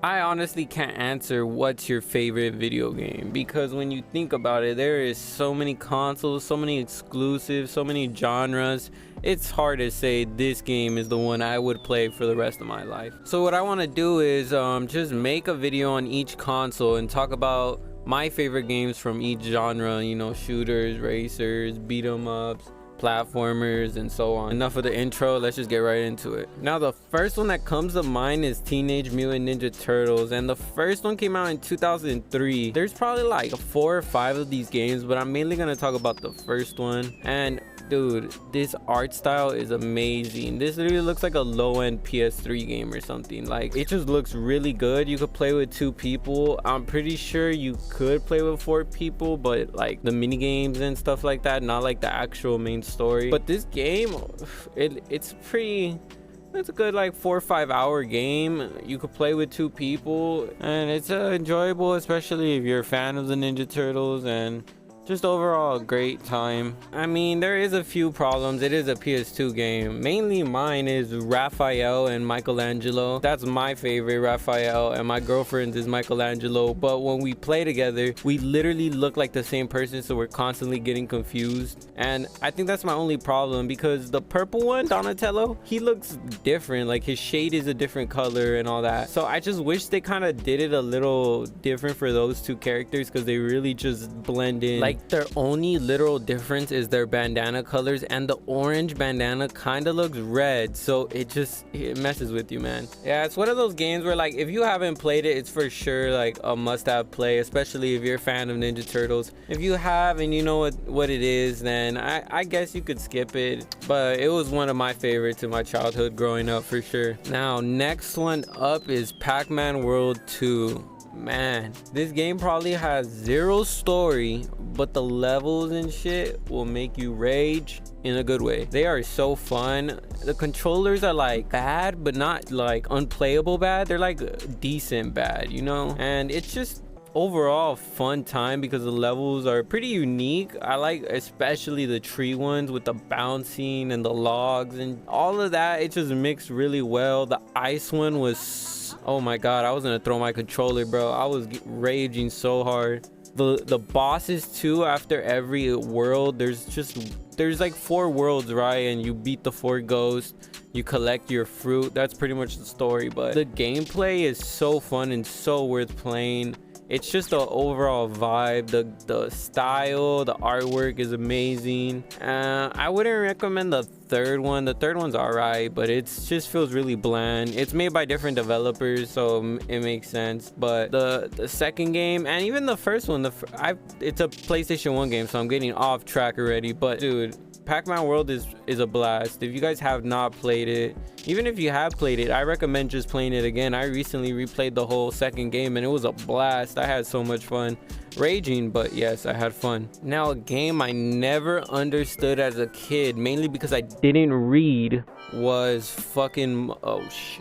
I honestly can't answer what's your favorite video game, because when you think about it, there is so many consoles, so many exclusives, so many genres. It's hard to say this game is the one I would play for the rest of my life. So what I want to do is just make a video on each console and talk about my favorite games from each genre, you know, shooters, racers, beat 'em ups, platformers, and so on. Enough of the intro, let's just get right into it. Now the first one that comes to mind is Teenage Mutant Ninja Turtles, and the first one came out in 2003. There's probably like 4 or 5 of these games, but I'm mainly gonna talk about the first one. And dude, this art style is amazing. This literally looks like a low-end PS3 game or something. Like, it just looks really good. You could play with 2 people. I'm pretty sure you could play with 4 people, but like the mini games and stuff like that, not like the actual main story. But this game, it's a good like 4 or 5 hour game. You could play with 2 people, and it's enjoyable, especially if you're a fan of the Ninja Turtles, and just overall a great time. I mean, there is a few problems. It is a PS2 game. Mainly mine is Raphael and Michelangelo. That's my favorite, Raphael, and my girlfriend's is Michelangelo. But when we play together, we literally look like the same person, so we're constantly getting confused. And I think that's my only problem, because the purple one, Donatello, he looks different. Like, his shade is a different color and all that. So I just wish they kind of did it a little different for those 2 characters, because they really just blend in. Like, their only literal difference is their bandana colors, and the orange bandana kind of looks red, so it messes with you, man. Yeah, it's one of those games where, like, if you haven't played it, it's for sure like a must-have play, especially if you're a fan of Ninja Turtles. If you have and you know what it is, then I guess you could skip it, but it was one of my favorites in my childhood growing up for sure. Now next one up is PacMan World 2. Man, this game probably has 0 story, but the levels and shit will make you rage in a good way. They are so fun. The controllers are like bad, but not like unplayable bad. They're like decent bad, you know? And it's just overall fun time because the levels are pretty unique. I like especially the tree ones with the bouncing and the logs and all of that. It just mixed really well. The ice one was, oh my god, I was gonna throw my controller, bro. I was raging so hard. The bosses too, after every world, there's like 4 worlds, right? And you beat the 4 ghosts, you collect your fruit. That's pretty much the story, but the gameplay is so fun and so worth playing. It's just the overall vibe, the style, the artwork is amazing. I wouldn't recommend the third one. The third one's alright, but it just feels really bland. It's made by different developers, so it makes sense. But the second game, and even the first one, it's a PlayStation 1 game, so I'm getting off track already. But dude, PacMan World is a blast. If you guys have not played it, even if you have played it, I recommend just playing it again. I recently replayed the whole second game, and it was a blast. I had so much fun raging, but yes, I had fun. Now, a game I never understood as a kid, mainly because I didn't read, was fucking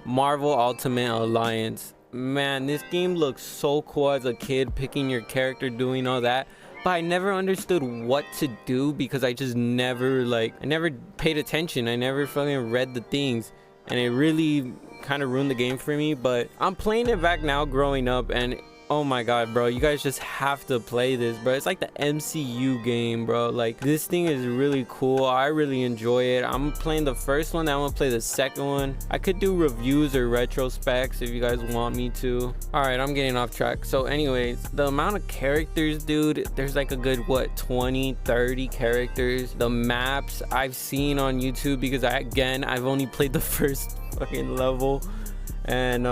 Marvel Ultimate Alliance. Man, this game looks so cool as a kid, picking your character, doing all that. But I never understood what to do, because I just never paid attention. I never fucking read the things, and it really kind of ruined the game for me. But I'm playing it back now growing up, and oh my god, bro, you guys just have to play this, bro. It's like the MCU game, bro. Like, this thing is really cool. I really enjoy it. I'm playing the first one, now I'm gonna play the second one. I could do reviews or retrospects if you guys want me to. All right, I'm getting off track. So anyways, the amount of characters, dude, there's like a good 20 30 characters. The maps I've seen on YouTube, because I've only played the first fucking level, and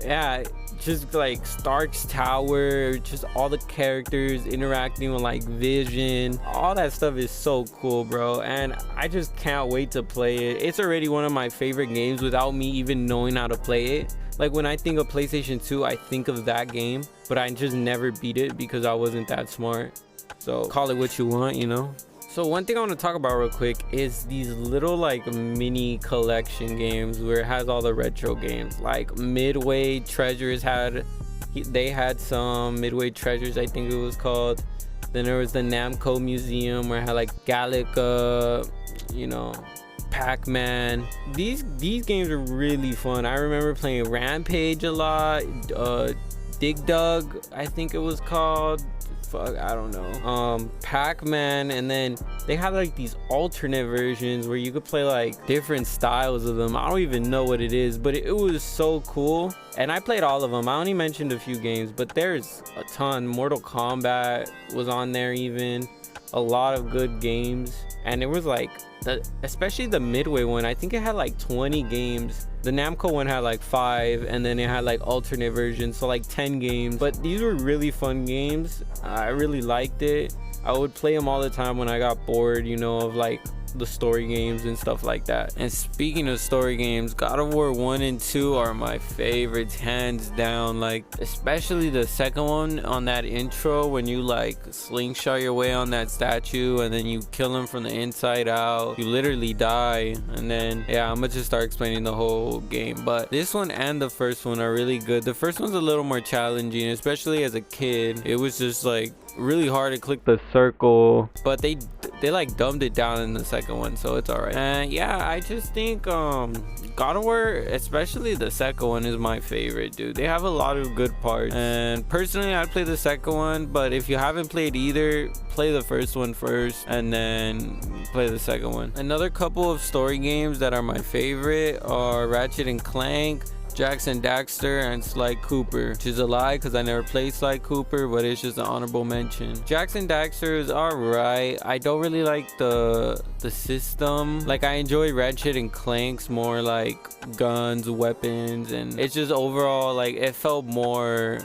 yeah, just like Stark's Tower, just all the characters interacting with like Vision, all that stuff is so cool, bro. And I just can't wait to play it. It's already one of my favorite games without me even knowing how to play it. Like, when I think of PlayStation 2, I think of that game, but I just never beat it because I wasn't that smart. So call it what you want, you know. So one thing I want to talk about real quick is these little like mini collection games where it has all the retro games. Like Midway Treasures had some Midway Treasures, I think it was called. Then there was the Namco Museum where I had like Galaga, you know, Pac-Man. These games are really fun. I remember playing Rampage a lot. Dig Dug, I think it was called. Fuck, I don't know. Pac-Man, and then they had like these alternate versions where you could play like different styles of them. I don't even know what it is, but it was so cool. And I played all of them. I only mentioned a few games, but there's a ton. Mortal Kombat was on there, even a lot of good games. And it was like especially the Midway one, I think it had like 20 games. The Namco one had like 5, and then it had like alternate versions, so like 10 games. But these were really fun games. I really liked it. I would play them all the time when I got bored, you know, of like the story games and stuff like that. And speaking of story games, God of War 1 and 2 are my favorites, hands down. Like especially the second one on that intro, when you like slingshot your way on that statue and then you kill him from the inside out. You literally die, and then yeah, I'm gonna just start explaining the whole game. But this one and the first one are really good. The first one's a little more challenging, especially as a kid. It was just like really hard to click the circle, but they like dumbed it down in the second one, so it's all right. And yeah, I just think God of War, especially the second one, is my favorite, dude. They have a lot of good parts, and personally I'd play the second one, but if you haven't played either, play the first one first and then play the second one. Another couple of story games that are my favorite are Ratchet and Clank, Jax and Daxter, and Sly Cooper, which is a lie because I never played Sly Cooper, but it's just an honorable mention. Jax and Daxter is alright. I don't really like the system. Like, I enjoy Ratchet and Clank's more like guns, weapons, and it's just overall like it felt more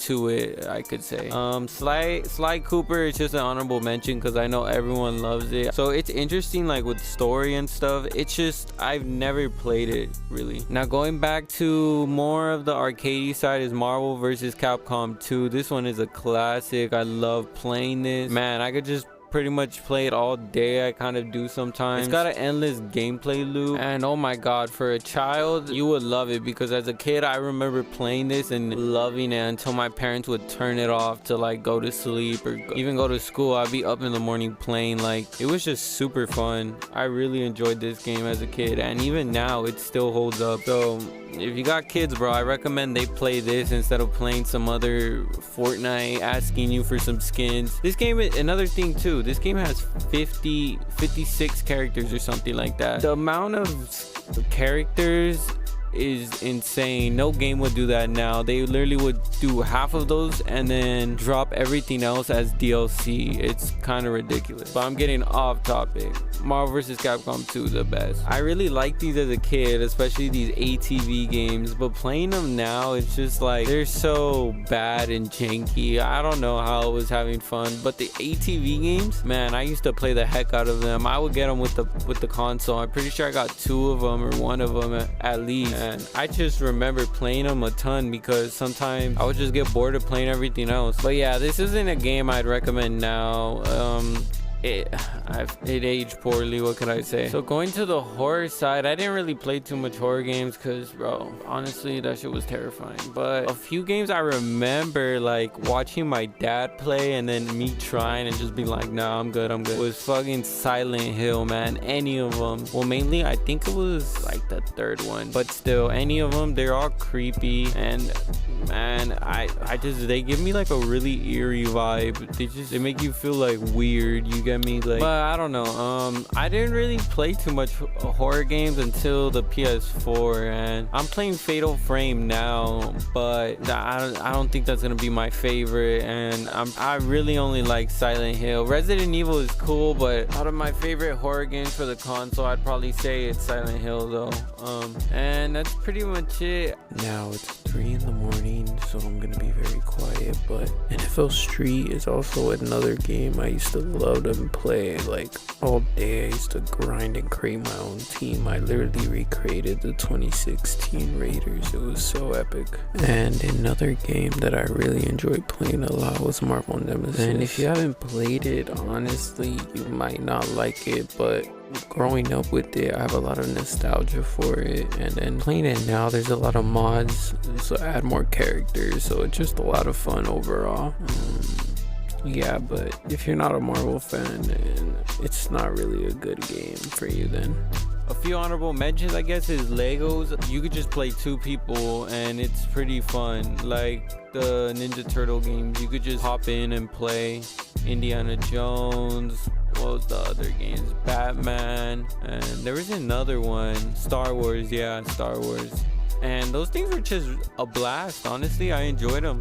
to it, I could say. Sly Cooper is just an honorable mention because I know everyone loves it. So it's interesting, like with story and stuff. It's just I've never played it really. Now going back to more of the arcadey side is Marvel vs. Capcom 2. This one is a classic. I love playing this. Man, I could just pretty much play it all day. I kind of do sometimes. It's got an endless gameplay loop, and oh my god, for a child you would love it, because as a kid I remember playing this and loving it until my parents would turn it off to like go to sleep or even go to school. I'd be up in the morning playing. Like, it was just super fun. I really enjoyed this game as a kid, and even now it still holds up. So if you got kids, bro, I recommend they play this instead of playing some other Fortnite asking you for some skins. This game, another thing too, this game has 56 characters or something like that. The amount of characters is insane. No game would do that now. They literally would do half of those and then drop everything else as DLC. It's kind of ridiculous. But I'm getting off topic. Marvel vs. Capcom 2 is the best. I really liked these as a kid, especially these ATV games, but playing them now, it's just like they're so bad and janky. I don't know how I was having fun. But the ATV games, man, I used to play the heck out of them. I would get them with the console. I'm pretty sure I got 2 of them or 1 of them at least. And I just remember playing them a ton because sometimes I would just get bored of playing everything else. But yeah, this isn't a game I'd recommend now. It aged poorly, what could I say? So going to the horror side, I didn't really play too much horror games because, bro, honestly, that shit was terrifying. But a few games I remember like watching my dad play and then me trying and just be like, nah, I'm good, was fucking Silent Hill, man. Any of them. Well, mainly I think it was like the 3rd one, but still, any of them, they're all creepy, and man, they give me like a really eerie vibe. They make you feel like weird, you get me? Like, but I don't know, I didn't really play too much horror games until the PS4, and I'm playing Fatal Frame now, but I don't think that's gonna be my favorite, and I really only like Silent Hill. Resident Evil is cool, but out of my favorite horror games for the console, I'd probably say it's Silent Hill though. And that's pretty much it. Now it's 3 in the morning, so I'm gonna be very quiet, but NFL Street is also another game I used to love to play like all day. I used to grind and create my own team. I literally recreated the 2016 Raiders. It was so epic. And another game that I really enjoyed playing a lot was Marvel Nemesis. And if you haven't played it, honestly, you might not like it, but growing up with it, I have a lot of nostalgia for it, and then playing it now, there's a lot of mods, so add more characters, so it's just a lot of fun overall. Yeah, but if you're not a Marvel fan, then it's not really a good game for you then. A few honorable mentions, I guess, is Legos. You could just play 2 people and it's pretty fun. Like the Ninja Turtle games, you could just hop in and play. Indiana Jones, what was the other games? Batman, and there was another one, Star Wars. Yeah, Star Wars. And those things were just a blast. Honestly, I enjoyed them.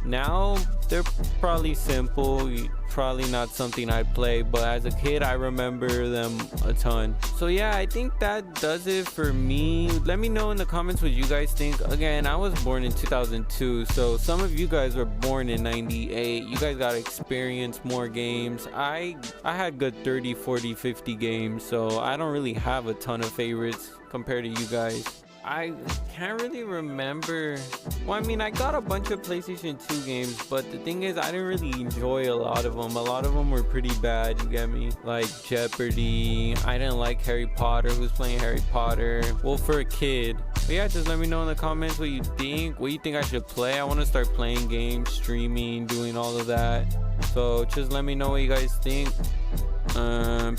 Now they're probably simple, probably not something I play, but as a kid I remember them a ton. So yeah, I think that does it for me. Let me know in the comments what you guys think. Again, I was born in 2002, so some of you guys were born in 98. You guys got to experience more games. I had good 30, 40, 50 games, so I don't really have a ton of favorites compared to you guys. I can't really remember. Well, I mean, I got a bunch of PlayStation 2 games, but the thing is, I didn't really enjoy a lot of them. A lot of them were pretty bad, you get me? Like Jeopardy. I didn't like Harry Potter. Who's playing Harry Potter? Well, for a kid. But yeah, just let me know in the comments what you think. What you think I should play. I want to start playing games, streaming, doing all of that. So just let me know what you guys think.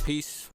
Peace.